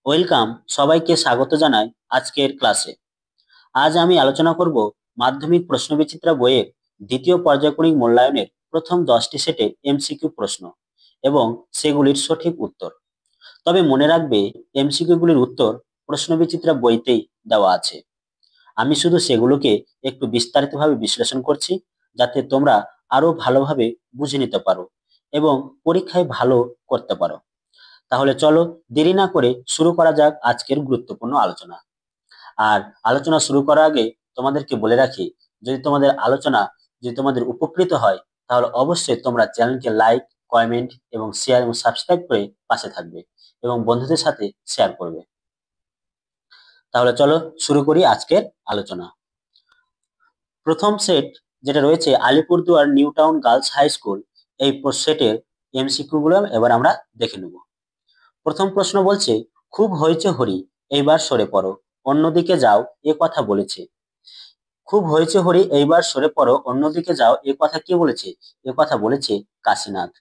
Welcome, সবাইকে স্বাগত জানাই আজকের ক্লাসে। আজ আমি আলোচনা করব মাধ্যমিক প্রশ্নবিচিত্রা বইয়ের দ্বিতীয় পর্যায়ক্রমিক মূল্যায়নের প্রথম 10টি সেটের এমসিকিউ প্রশ্ন এবং সেগুলির সঠিক উত্তর। তবে মনে রাখবে, এমসিকিউ গুলির উত্তর প্রশ্নবিচিত্রা বইতেই দেওয়া আছে। আমি শুধু সেগুলোকে একটু বিস্তারিতভাবে বিশ্লেষণ করছি, যাতে তোমরা আরো ভালোভাবে বুঝে নিতে পারো এবং পরীক্ষায় ভালো করতে পারো। তাহলে চলো, দেরি না করে শুরু করা যাক আজকের গুরুত্বপূর্ণ আলোচনা। আর আলোচনা শুরু করার আগে তোমাদেরকে বলে রাখি, যদি তোমাদের উপকৃত হয়, তাহলে অবশ্যই তোমরা চ্যানেলকে লাইক, কমেন্ট এবং শেয়ার এবং সাবস্ক্রাইব করে পাশে থাকবে এবং বন্ধুদের সাথে শেয়ার করবে। তাহলে চলো শুরু করি আজকের আলোচনা। প্রথম সেট যেটা রয়েছে Alipurduar new town girls high school, এই সেটের এমসিকিউ গুলো এবার আমরা দেখে নেব। প্রথম প্রশ্ন বলছে, খুব হয়েছে হরি, এইবার সরে পড়ো, অন্যদিকে যাও, এ কথা বলেছে। খুব হয়েছে হরি, এইবার সরে পড়ো, অন্যদিকে যাও, এ কথা কে বলেছে? এ কথা বলেছে কাশীনাথ।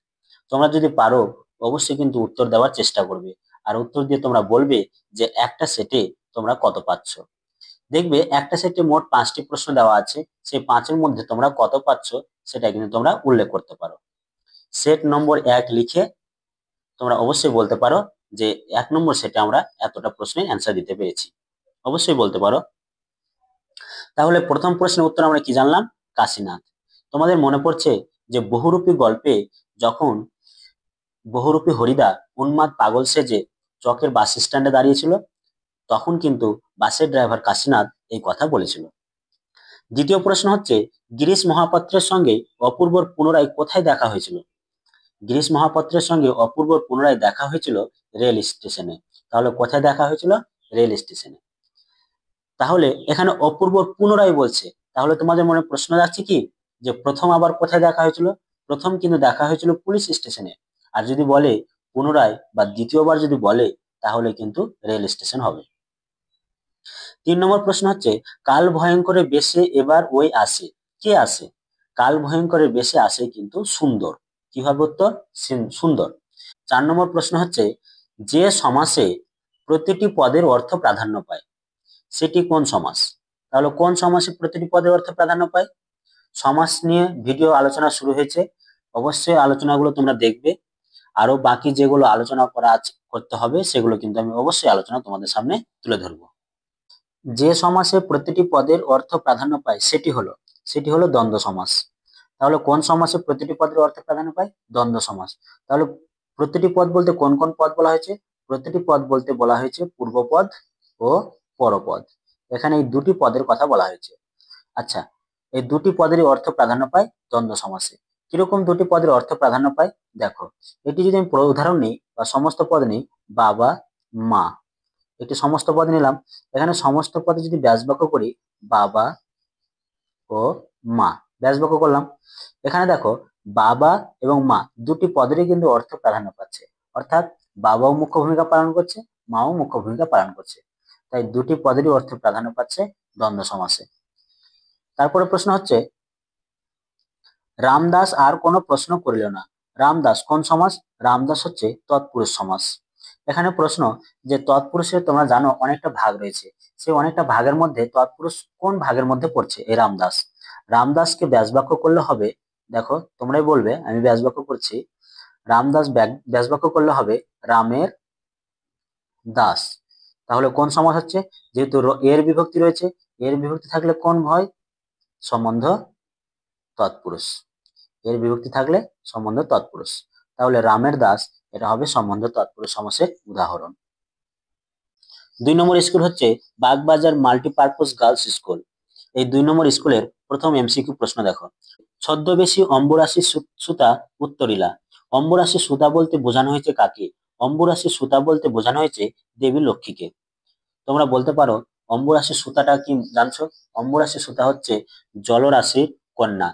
তোমরা যদি পারো অবশ্যই কিন্তু উত্তর দেওয়ার চেষ্টা করবে, আর উত্তর দিয়ে তোমরা বলবে যে একটা সেটে তোমরা কত পাচ্ছ। দেখবে একটা সেটে মোট 5টি প্রশ্ন দেওয়া আছে, সেই 5-এর মধ্যে তোমরা কত পাচ্ছ সেটা কিন্তু তোমরা উল্লেখ করতে পারো। সেট নম্বর 1 লিখে তোমরা অবশ্যই বলতে পারো যে 1 নম্বর সেটে আমরা এতটা প্রশ্নের অ্যান্সার দিতে পেরেছি। অবশ্যই বলতে পারো। তাহলে প্রথম প্রশ্নের উত্তর আমরা কি জানলাম? কাশীনাথ। তোমাদের মনে পড়ছে যে বহুরূপী গল্পে যখন বহুরূপী হরিদা উন্মাদ পাগল সেজে চকের বাস স্ট্যান্ডে দাঁড়িয়েছিল, তখন কিন্তু বাসের ড্রাইভার কাশীনাথ এই কথা বলেছিল। দ্বিতীয় প্রশ্ন হচ্ছে, গিরিশ মহাপাত্রের সঙ্গে অপূর্বর পুনরায় কোথায় দেখা হয়েছিল? গিরিশ মহাপাত্রের সঙ্গে অপূর্বর পুনরায় দেখা হয়েছিল রেল স্টেশনে। তাহলে কোথায় দেখা হয়েছিল? রেল স্টেশনে। তাহলে এখানে অপূর্ব পুনরায় বলছে, তাহলে তোমাদের মনে প্রশ্ন যাচ্ছে কি যে প্রথম আবার কোথায় দেখা হয়েছিল? প্রথম কিন্তু দেখা হয়েছিল পুলিশ স্টেশনে। আর যদি বলে পুনরায় বা দ্বিতীয়বার যদি বলে, তাহলে কিন্তু রেল স্টেশন হবে। 3 নম্বর প্রশ্ন হচ্ছে, কাল ভয়ঙ্করের বেশে এবার ওই আসে, কে আসে? কাল ভয়ঙ্করের বেশে আসে কিন্তু সুন্দর। কি হবে উত্তর? সুন্দর। 4 নম্বর প্রশ্ন হচ্ছে, যে সমাসে প্রতিটি পদের অর্থ প্রাধান্য পায়, সেটি কোন সমাস? তাহলে কোন সমাসে প্রতিটি পদের অর্থ প্রাধান্য পায়? সমাস নিয়ে ভিডিও আলোচনা শুরু হয়েছে, অবশ্যই আলোচনাগুলো তোমরা দেখবে। আরো বাকি যেগুলো আলোচনা করতে হবে সেগুলো কিন্তু আমি অবশ্যই আলোচনা তোমাদের সামনে তুলে ধরবো। যে সমাসে প্রতিটি পদের অর্থ প্রাধান্য পায় সেটি হলো দ্বন্দ্ব সমাস। তাহলে কোন সমাসে প্রতিটি পদের অর্থ প্রাধান্য পায়? দ্বন্দ্ব সমাস। তাহলে প্রতিটি পদ বলতে কোন কোন পদ বলা হয়েছে? প্রতিটি পদ বলতে বলা হয়েছে পূর্বপদ ও পরপদ। এখানে এই দুটি পদের কথা বলা হয়েছে। আচ্ছা, এই দুটি পদেরই অর্থ প্রাধান্য পায় দ্বন্দ্ব সমাসে। কিরকম দুটি পদের অর্থ প্রাধান্য পায় দেখো। এটি যদি আমি উদাহরণ নিই বা সমস্ত পদ নিই, বাবা, মা, একটি সমস্ত পদ নিলাম। এখানে সমস্ত পদে যদি ব্যাসবাক্য করি, বাবা ও মা, ব্যাসবাক্য করলাম। এখানে দেখো, বাবা এবং মা দুটি পদেরই কিন্তু অর্থ প্রাধান্য পাচ্ছে, অর্থাৎ বাবাও মুখ্য ভূমিকা পালন করছে, মাও মুখ্য ভূমিকা পালন করছে। তাই দুটি পদেরই অর্থ প্রাধান্য পাচ্ছে দ্বন্দ্ব সমাসে। তারপরে প্রশ্ন হচ্ছে, রামদাস আর কোনো প্রশ্ন করিল না। রামদাস কোন সমাস? রামদাস হচ্ছে তৎপুরুষ সমাস। এখানে প্রশ্ন যে তৎপুরুষের তোমরা জানো অনেকটা ভাগ রয়েছে, সেই অনেকটা ভাগের মধ্যে তৎপুরুষ কোন ভাগের মধ্যে পড়ছে? এই রামদাস। রামদাসকে ব্যাসবাক্য করলে হবে, দেখো তোমরাই বলবে, আমি ব্যাসবাক্য করছি। রামদাস ব্যাসবাক্য করলে হবে রামের দাস। তাহলে কোন সমাস হচ্ছে? যেহেতু এর বিভক্তি রয়েছে, এর বিভক্তি থাকলে কোন হয়? সম্বন্ধ তৎপুরুষ। এর বিভক্তি থাকলে সম্বন্ধ তৎপুরুষ। তাহলে রামের দাস, এটা হবে সম্বন্ধ তৎপুরুষ সমাসের উদাহরণ। 2 নম্বর স্কুল হচ্ছে বাগবাজার মাল্টিপারপোজ গার্লস স্কুল। এই 2 নম্বর স্কুলের প্রথম এমসিকিউ প্রশ্ন দেখো। ছদ্মবেশী অম্বুরাশি সুতা উত্তরিলা। অম্বুরাশি সুতা বলতে বোঝানো হয়েছে কাকে? অম্বুরাশি সুতা বলতে বোঝানো হয়েছে দেবী লক্ষ্মীকে। তোমরা বলতে পারো অম্বুরাশি সুতাটা কি জানছো? অম্বুরাশি সুতা হচ্ছে জলরাশির কন্যা,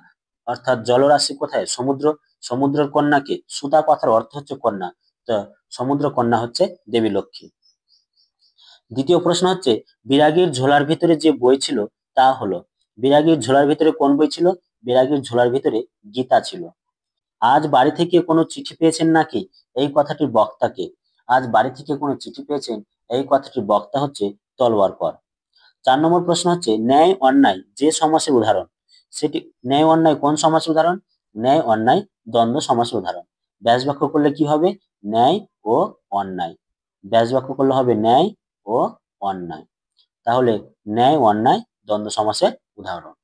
অর্থাৎ জলরাশি কোথায়? সমুদ্র। সমুদ্রের কন্যাকে, সুতা কথার অর্থ হচ্ছে কন্যা, তো সমুদ্র কন্যা হচ্ছে দেবী লক্ষ্মী। দ্বিতীয় প্রশ্ন হচ্ছে, বিরাগীর ঝোলার ভিতরে যে বই ছিল তা হলো। বিরাগীর ঝোলার ভিতরে কোন বই ছিল? বিরাগীর ঝোলার ভিতরে গীতা ছিল। আজ বাড়ি থেকে কোনো চিঠি পেয়েছেন নাকি? এই কথাটির বক্তাকে। আজ বাড়ি থেকে কোনো চিঠি পেয়েছেন, এই কথাটির বক্তা হচ্ছে তলোয়ার কর। 4 নম্বর প্রশ্ন হচ্ছে ন্যায় অন্যায় যে সমাসের উদাহরণ, সেটি ন্যায় অন্যায় কোন সমাসের উদাহরণ? ন্যায় অন্যায় দ্বন্দ্ব সমাসের উদাহরণ। ব্যাস বাক্য করলে কি হবে? ন্যায় ও অন্যায়। ব্যাস বাক্য করলে হবে ন্যায় ও অন্যায়। তাহলে ন্যায় অন্যায় দ্বন্দ্ব সমাসের উদাহরণ।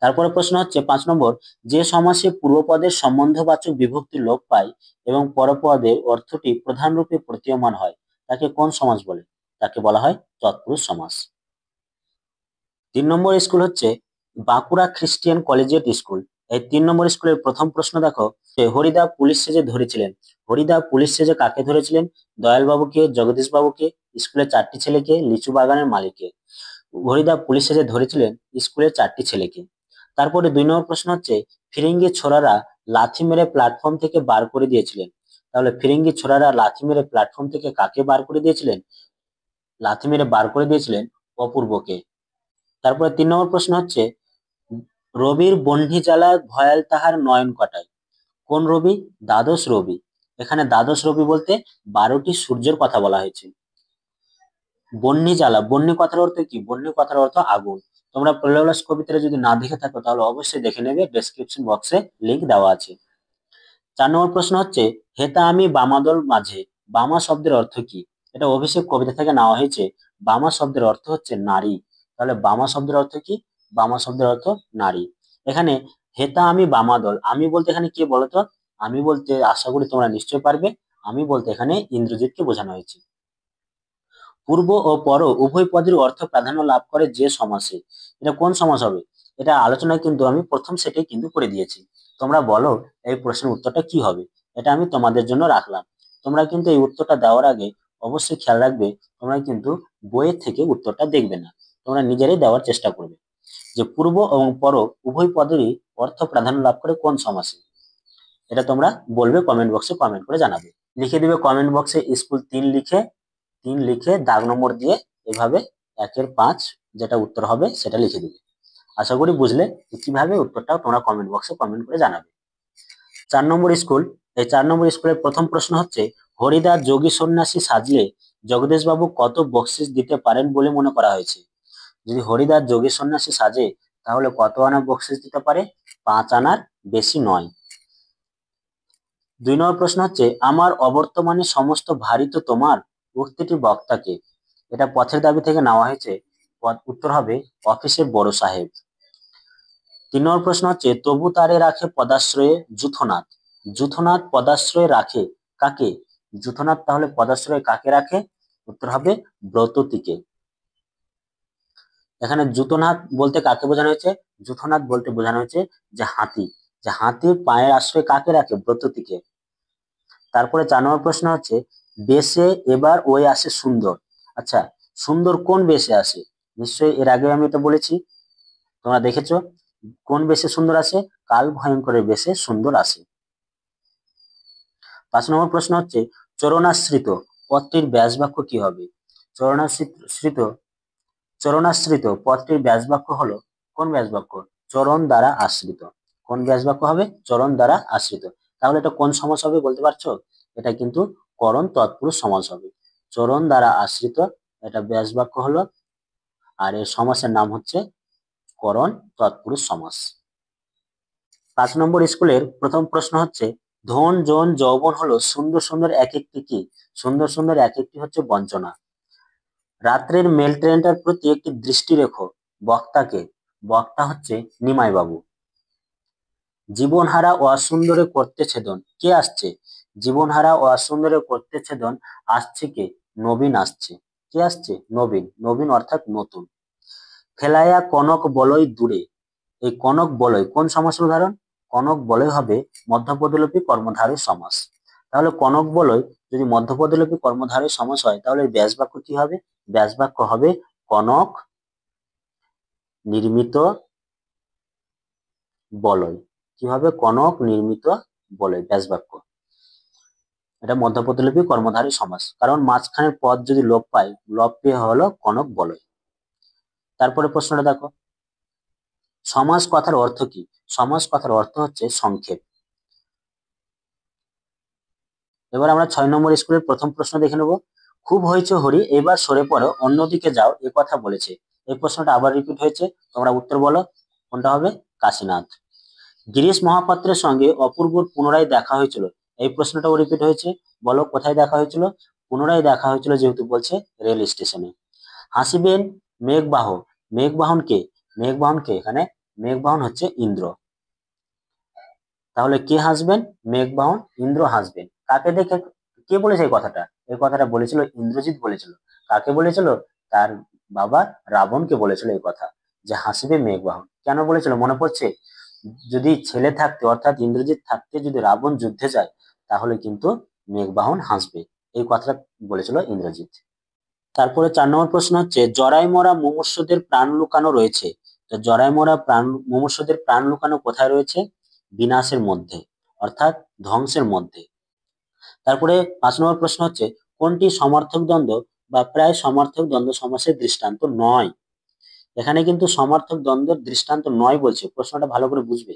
তারপরে প্রশ্ন হচ্ছে 5 নম্বর, যে সমাসে পূর্বপদের সম্বন্ধবাচক বিভক্তি লোপ পায় এবং পরপদের অর্থটি প্রধান রূপে প্রতীয়মান হয় তাকে কোন সমাস বলে? তাকে বলা হয় তৎপুরুষ সমাস। 3 নম্বর স্কুল হচ্ছে বাঁকুড়া খ্রিস্টিয়ান কলেজিয়েট স্কুল। এই 3 নম্বর স্কুলের প্রথম প্রশ্ন দেখো, হরিদা পুলিশ সেজে ধরেছিলেন। হরিদা পুলিশ সেজে কাকে ধরেছিলেন? দয়াল বাবুকে, জগদীশ বাবুকে, স্কুলের 4টি ছেলেকে, লিচু বাগানের মালিককে। হরিদা পুলিশ সেজে ধরেছিলেন স্কুলের 4টি ছেলেকে। তারপরে 2 নম্বর প্রশ্ন হচ্ছে ফিরিঙ্গি ছোড়ারা লাথি মেরে প্ল্যাটফর্ম থেকে বার করে দিয়েছিলেন। তাহলে ফিরিঙ্গি ছোড়ারা লাথি মেরে প্ল্যাটফর্ম থেকে কাকে বার করে দিয়েছিলেন? লাথি মেরে বার করে দিয়েছিলেন অপূর্বকে। তারপরে 3 নম্বর প্রশ্ন হচ্ছে রবির বহ্নি জ্বালা ভয়াল তাহার নয়ন কটায়। কোন রবি? দ্বাদশ রবি। এখানে দ্বাদশ রবি বলতে 12টি সূর্যের কথা বলা হয়েছে। বহ্নি জ্বালা, বহ্নি কথার অর্থ কি? বহ্নি কথার অর্থ আগুন। তোমরা প্রলয়লাস কবিতাটা যদি না দেখে থাকো তাহলে অবশ্যই দেখে নেবে, ডেসক্রিপশন বক্সে লিংক দেওয়া আছে। 4 নম্বর প্রশ্ন হচ্ছে হেতা আমি বামাদল মাঝে, বামা শব্দের অর্থ কি? এটা অভিষেক কবিতা থেকে নেওয়া হয়েছে। বামা শব্দের অর্থ হচ্ছে নারী। তাহলে বামা শব্দের অর্থ কি? বামা শব্দের অর্থ নারী। এখানে হেতা আমি বামাদল, আমি বলতে এখানে কে বলতো? আমি বলতে আশা করি তোমরা নিশ্চয়ই পারবে। আমি বলতে এখানে ইন্দ্রজিৎকে বোঝানো হয়েছে। পূর্ব ও পর উভয় পদের অর্থ প্রাধান্য লাভ করে যে সমাসে, এটা কোন সমাস হবে? এটা আলোচনা কিন্তু আমি প্রথম সেটেই কিন্তু করে দিয়েছি। তোমরা বলো এই প্রশ্নের উত্তরটা কি হবে? এটা আমি তোমাদের জন্য রাখলাম। তোমরা কিন্তু এই উত্তরটা দেওয়ার আগে অবশ্যই খেয়াল রাখবে, তোমরা কিন্তু বইয়ের থেকে উত্তরটা দেখবে না, তোমরা নিজেরাই দেওয়ার চেষ্টা করবে যে পূর্ব এবং পর উভয় পদেরই অর্থ প্রাধান্য লাভ করে কোন সমাসে। এটা তোমরা বলবে, কমেন্ট বক্সে কমেন্ট করে জানাবে। লিখে দিবে কমেন্ট বক্সে স্কুল 3 লিখে, 3 লিখে দাগ নম্বর দিয়ে এভাবে 1-এর 5 যেটা উত্তর হবে সেটা লিখে দিবে। আশা করি বুঝলে কিভাবে উত্তরটাও তোমরা কমেন্ট বক্সে কমেন্ট করে জানাবে। 4 নম্বর স্কুল, এই 4 নম্বর স্কুলের প্রথম প্রশ্ন হচ্ছে হরিদা যোগী সন্ন্যাসী সাজলে জগদীশ বাবু কত বকশিস দিতে পারেন বলে মনে করা হয়েছে? যদি হরিদা যোগী সন্ন্যাসী সাজে তাহলে কত আনা বকশিস দিতে পারে? 5 আনার বেশি নয়। 2 নম্বর প্রশ্ন হচ্ছে আমার অবর্তমানে সমস্ত ভারী তো তোমার, উক্তিটি বক্তাকে। এটা পথের দাবি থেকে নেওয়া হয়েছে। উত্তর হবে অফিসের বড় সাহেব। 3 নম্বর প্রশ্ন হচ্ছে তবু তারে রাখে পদাশ্রয়ে যূথনাথ। যূথনাথ পদাশ্রয়ে রাখে কাকে? যূথনাথ তাহলে পদাশ্রয়ে কাকে রাখে? উত্তর হবে ব্রততীকে। এখানে যূথনাথ বলতে কাকে বোঝানো হয়েছে? যূথনাথ বলতে বোঝানো হয়েছে যে হাতি, যে হাতির পায়ের আশ্রয় কাকে রাখে? ব্রততীকে। তারপরে 4 নম্বর প্রশ্ন হচ্ছে বেশে এবার ওই আসে সুন্দর। আচ্ছা, সুন্দর কোন বেশে আসে? নিশ্চয়ই এর আগে আমি এটা বলেছি, তোমরা দেখেছো। কোন বেশে সুন্দর আসে? কাল ভয়ঙ্করের বেশে সুন্দর আসে। 5 নম্বর প্রশ্ন হচ্ছে চরণাশ্রিত পদটির ব্যাস বাক্য কি হবে? চরণাশ্রিত চরণাশ্রিত পদটির ব্যাস বাক্য হলো কোন ব্যাস বাক্য? চরণ দ্বারা আশ্রিত। কোন ব্যাস বাক্য হবে? চরণ দ্বারা আশ্রিত। তাহলে এটা কোন সমাস হবে বলতে পারছো? এটা কিন্তু করণ তৎপুরুষ সমাস হবে। চরণ দ্বারা আশ্রিত এটা ব্যাস বাক্য হলো, আর এর সমাসের নাম হচ্ছে করণ তৎপুরুষ সমাস। 5 নম্বর স্কুলের প্রথম প্রশ্ন হচ্ছে ধন জন যৌবন হলো সুন্দর সুন্দর এক একটি কি? সুন্দর সুন্দর এক একটি হচ্ছে বঞ্চনা। রাত্রের মেল ট্রেনটার প্রতি একটি দৃষ্টি রেখো, বক্তাকে। বক্তা হচ্ছে নিমাই বাবু। জীবনহারা ও অসুন্দরে করতে ছেদন, কে আসছে? জীবনহারা ও অসুন্দরে করতে ছেদন আসছে কে? নবীন আসছে। কে আসছে? নবীন। নবীন অর্থাৎ নতুন। ফেলাইয়া কনক বলয় দূরে, এই কনক বলয় কোন সমাসের উদাহরণ? কনক বলয় হবে মধ্যপদলোপী কর্মধারয় সমাস। তাহলে কনক বলয় যদি মধ্যপদলোপী কর্মধারয় সমাস হয় তাহলে ব্যাস বাক্য কি হবে? ব্যাস বাক্য হবে কনক নির্মিত বলয়। কি হবে? কনক নির্মিত বলয় ব্যাস বাক্য। এটা মধ্যপদলোপী কর্মধারয় সমাস, কারণ মাঝখানের পদ যদি লোপ পায়, লোপ পেয়ে হলো কনক বলয়। তারপরে প্রশ্নটা দেখো, সমাস কথার অর্থ কি? সমাস কথার অর্থ হচ্ছে সংক্ষেপ। এবার আমরা 6 নম্বর স্কুলের প্রথম প্রশ্ন দেখে নেব। খুব হয়েছে হরি, এবার সরে পড়ো, অন্যদিকে যাও, এ কথা বলেছে। এই প্রশ্নটা আবার রিপিট হয়েছে, তোমরা উত্তর বলো কোনটা হবে। কাশীনাথ। গিরিশ মহাপাত্রের সঙ্গে অপূর্বর পুনরায় দেখা হয়েছিল, এই প্রশ্নটাও রিপিট হয়েছে, বলো কোথায় দেখা হয়েছিল। পুনরায় দেখা হয়েছিল যেহেতু বলছে রেল স্টেশনে। হাসিবেন মেঘবাহ, মেঘবাহন কে? মেঘবাহন কে এখানে? মেঘবাহন হচ্ছে ইন্দ্র। তাহলে কে হাসবেন? মেঘবাহন ইন্দ্র হাসবেন। কাকে দেখে? কে বলেছে এই কথাটা? এই কথাটা বলেছিল ইন্দ্রজিৎ বলেছিল। কাকে বলেছিল? তার বাবা রাবণকে বলেছিল এই কথা, যে হাসবে মেঘবাহন। কেন বলেছিল মনে পড়ছে? যদি ছেলে থাকতে অর্থাৎ ইন্দ্রজিৎ থাকতে যদি রাবণ যুদ্ধে যায়, তাহলে কিন্তু মেঘবাহন হাসবে, এই কথাটা বলেছিল ইন্দ্রজিৎ। তারপরে 4 নম্বর প্রশ্ন হচ্ছে, জরায় মরা মুমূর্ষুদের প্রাণ লুকানো রয়েছে। তো জরায় মরা মুমূর্ষুদের প্রাণ লুকানো কোথায় রয়েছে? বিনাশের মধ্যে, অর্থাৎ ধ্বংসের মধ্যে। তারপরে 5 নম্বর প্রশ্ন হচ্ছে, কোনটি সমার্থক দ্বন্দ্ব বা প্রায় সমার্থক দ্বন্দ্ব সমাসের দৃষ্টান্ত নয়? এখানে কিন্তু সমার্থক দ্বন্দ্বের দৃষ্টান্ত নয় বলছে, প্রশ্নটা ভালো করে বুঝবে।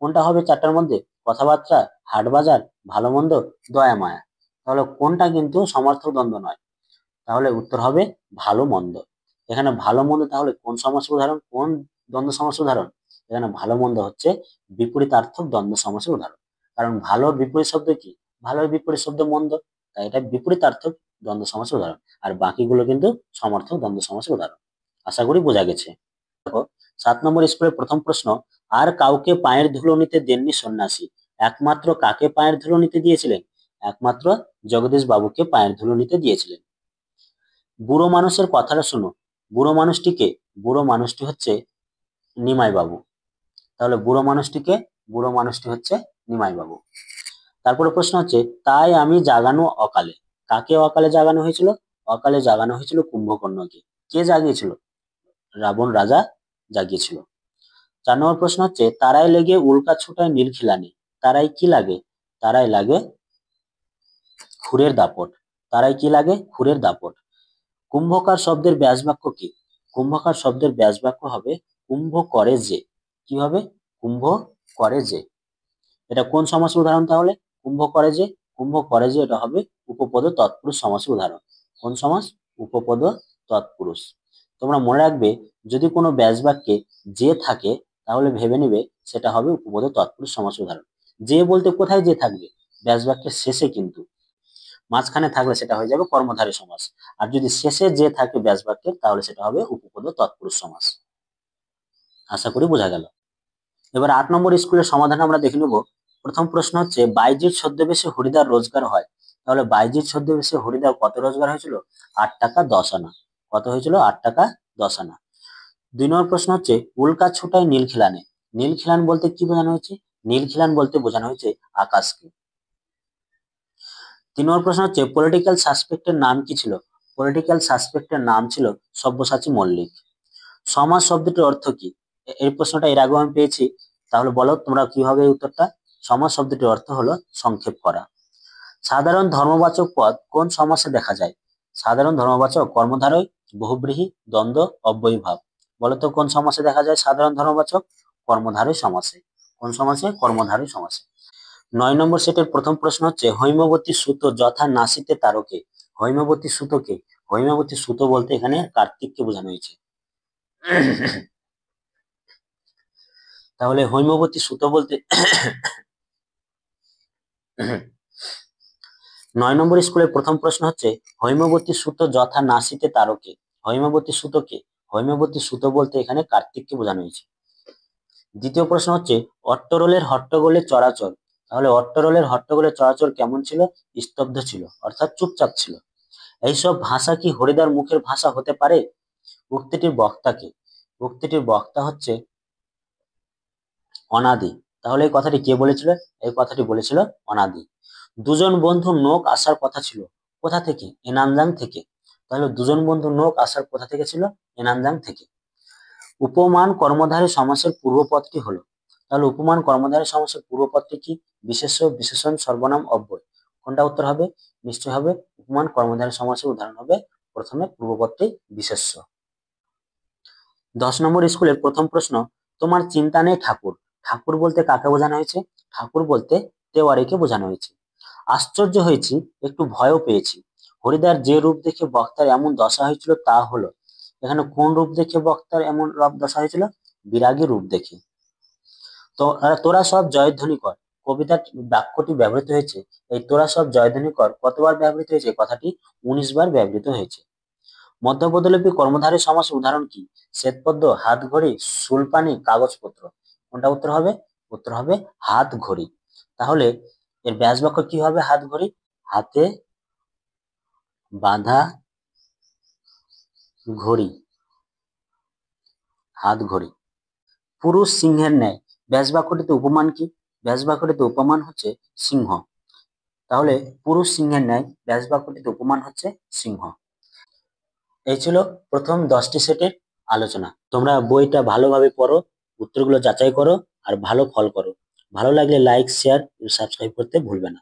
কোনটা হবে 4টার মধ্যে? কথাবার্তা, হাট বাজার, ভালো মন্দ, দয়া মায়া। তাহলে কোনটা কিন্তু সমার্থক দ্বন্দ্ব নয়? তাহলে উত্তর হবে ভালো মন্দ। এখানে ভালো মন্দ তাহলে কোন সমাসের উদাহরণ, কোন দ্বন্দ্ব সমাসের উদাহরণ? এখানে ভালো মন্দ হচ্ছে বিপরীতার্থক দ্বন্দ্ব সমাসের উদাহরণ। কারণ ভালোর বিপরীত শব্দ কি? ভালোর বিপরীত শব্দ মন্দ, তাই এটা বিপরীতার্থক দ্বন্দ্ব সমাসের উদাহরণ। আর বাকিগুলো কিন্তু সমর্থক দ্বন্দ্ব সমাসের উদাহরণ। আশা করি বোঝা গেছে। দেখো 7 নম্বর স্কুলের প্রথম প্রশ্ন, আর কাউকে পায়ের ধুলো নিতে দেননি সন্ন্যাসী, একমাত্র কাকে পায়ের ধুলো নিতে দিয়েছিলেন? একমাত্র জগদীশ বাবুকে পায়ের ধুলো নিতে দিয়েছিলেন। বুড়ো মানুষের কথাটা শোনো, বুড়ো মানুষটিকে? বুড়ো মানুষটি হচ্ছে নিমাই বাবু। তাহলে বুড়ো মানুষটিকে? বুড়ো মানুষটি হচ্ছে নিমাই বাবু। তারপরে প্রশ্ন হচ্ছে, তাই আমি জাগানো অকালে, কাকে অকালে জাগানো হয়েছিল? অকালে জাগানো হয়েছিল কুম্ভকর্ণকে। কে জাগিয়েছিল? রাবণ রাজা জাগিয়েছিল। 4 নম্বর প্রশ্ন হচ্ছে, তারাই লেগে উল্কা ছুটায় নীল খিলানে, তারাই কি লাগে? তারাই লাগে খুরের দাপট। তারাই কি লাগে? খুরের দাপট। কুম্ভকার শব্দের ব্যাস বাক্য কি? কুম্ভকার শব্দের ব্যাস বাক্য হবে কুম্ভ করে যে। কি হবে? কুম্ভ করে যে। এটা কোন সমাসের উদাহরণ তাহলে? কুম্ভ করে যে। কুম্ভ করে যে এটা হবে উপপদ তৎপুরুষ সমাসের উদাহরণ। কোন সমাস? উপপদ তৎপুরুষ। তোমরা মনে রাখবে, যদি কোনো ব্যাস বাক্যে যে থাকে, তাহলে ভেবে নেবে সেটা হবে উপপদ তৎপুরুষ সমাসের উদাহরণ। যে বলতে কোথায় যে থাকবে? ব্যাস বাক্যের শেষে কিন্তু। মাঝখানে থাকলে সেটা হয়ে যাবে কর্মধারী সমাস। আর যদি শেষে যে থাকে ব্যাস বাক্যের, তাহলে সেটা হবে উপপদ তৎপুরুষ সমাস। আশা করি বোঝা গেল। এবার 8 নম্বর স্কুলের সমাধান আমরা দেখে নেব। প্রথম প্রশ্ন হচ্ছে, বাইজির ছদ্মবেশে হরিদার রোজগার হয়। তাহলে বাইজির ছদ্মবেশে হরিদার কত রোজগার হয়েছিল? 8 টাকা 10 আনা। কত হয়েছিল? 8 টাকা 10 আনা। 2 নম্বর প্রশ্ন হচ্ছে, উল্কা ছুটায় নীল খিলানে। নীল খিলান বলতে কি বোঝানো হয়েছে? নীল খিলান বলতে বোঝানো হয়েছে আকাশকে। 3 নম্বর প্রশ্ন হচ্ছে, পলিটিক্যাল সাসপেক্টের নাম কি ছিল? পলিটিক্যাল সাসপেক্টের নাম ছিল সব্যসাচী মল্লিক। সমাজ শব্দটির অর্থ কি? এই প্রশ্নটা এর আগেও আমি পেয়েছি, তাহলে বলো তোমরা কি হবে এই উত্তরটা। সমাজ শব্দটির অর্থ হলো সংক্ষেপ করা। সাধারণ ধর্মবাচক পদ কোন সমাসে দেখা যায়? সাধারণ ধর্মবাচক কর্মধারয়, বহুব্রীহি, দ্বন্দ্ব, অব্যয়ীভাব। বলতো কোন সমাসে দেখা যায় সাধারণ ধর্মবাচক? কর্মধারয় সমাসে। কোন সমাসে? কর্মধারয় সমাসে। 9 নম্বর সেটের প্রথম প্রশ্ন হচ্ছে, হৈমবতী সুতো যথা নাসিতে তারকে। হৈমবতী সুতোকে? হৈমবতী সুতো বলতে এখানে কার্তিককে বোঝানো হয়েছে। তাহলে হৈমবতী সুতো বলতে 9 নম্বর স্কুলের প্রথম প্রশ্ন হচ্ছে, হৈমবতী সুতো যথা নাসিতে তারকে। হৈমবতী সুতোকে? হৈমবতী সুতো বলতে এখানে কার্তিককে বোঝানো হয়েছে। দ্বিতীয় প্রশ্ন হচ্ছে, অট্টরোলের হট্টগোলের চরাচর। তাহলে অট্টরোলের হট্টগোলের চরাচর কেমন ছিল? স্তব্ধ ছিল, অর্থাৎ চুপচাপ ছিল। এইসব ভাষা কি হরিদার মুখের ভাষা হতে পারে? উক্তিটির বক্তাকে? উক্তিটির বক্তা হচ্ছে অনাদি। তাহলে এই কথাটি কে বলেছিল? এই কথাটি বলেছিল অনাদি। দুজন বন্ধু নৌক আসার কথা ছিল, কোথা থেকে? এনামজাং থেকে। তাহলে দুজন বন্ধু নৌক আসার কোথা থেকে ছিল? এনামজাং থেকে। উপমান কর্মধারী সমাসের পূর্বপদটি হলো। তাহলে উপমান কর্মধারী সমাসের পূর্বপদটি কি? বিশেষ্য, বিশেষণ, সর্বনাম, অব্যয়। কোনটা উত্তর হবে? নিশ্চয় হবে উপমান কর্মধারী সমাসের উদাহরণ হবে প্রথমে পূর্বপদটি বিশেষ্য। 10 নম্বর স্কুলের প্রথম প্রশ্ন, তোমার চিন্তা নেই ঠাকুর। ঠাকুর বলতে কাকে বোঝানো হয়েছে? ঠাকুর বলতে তেওয়ারিকে বোঝানো হয়েছে। আশ্চর্য হয়েছি, একটু ভয়ও পেয়েছি। হরিদার যে রূপ দেখে বক্তার এমন দশা হয়েছিল তা হলো, এখানে কোন রূপ দেখে বক্তার এমন দশা হয়েছিল? বিরাগী রূপ দেখে। তো তোরা সব জয়ধ্বনি কর, কবিতার বাক্যটি ব্যবহৃত হয়েছে, এই তোরা সব জয়ধ্বনি কর কতবার ব্যবহৃত হয়েছে? কথাটি 19 বার ব্যবহৃত হয়েছে। মধ্যপদলোপী কর্মধারী সমাস উদাহরণ কি? শ্বেতপদ্ম, হাত ঘড়ি, সুলপানি, কাগজপত্র। কোনটা উত্তর হবে? উত্তর হবে হাত ঘড়ি। তাহলে এর ব্যাস বাক্য কি হবে? হাত ঘড়ি, হাতে বাঁধা ঘড়ি, হাত ঘড়ি। পুরুষ সিংহের ন্যায়, ব্যাস বাক্যটিতে উপমান কি? ব্যাস বাক্যটিতে উপমান হচ্ছে সিংহ। তাহলে পুরুষ সিংহের ন্যায়, ব্যাস বাক্যটিতে উপমান হচ্ছে সিংহ। এই ছিল প্রথম 10টি সেটের আলোচনা। তোমরা বইটা ভালোভাবে পড়ো, উত্তরগুলো যাচাই করো আর ভালো ফল করো। ভালো লাগলে লাইক, শেয়ার, সাবস্ক্রাইব করতে ভুলবে না।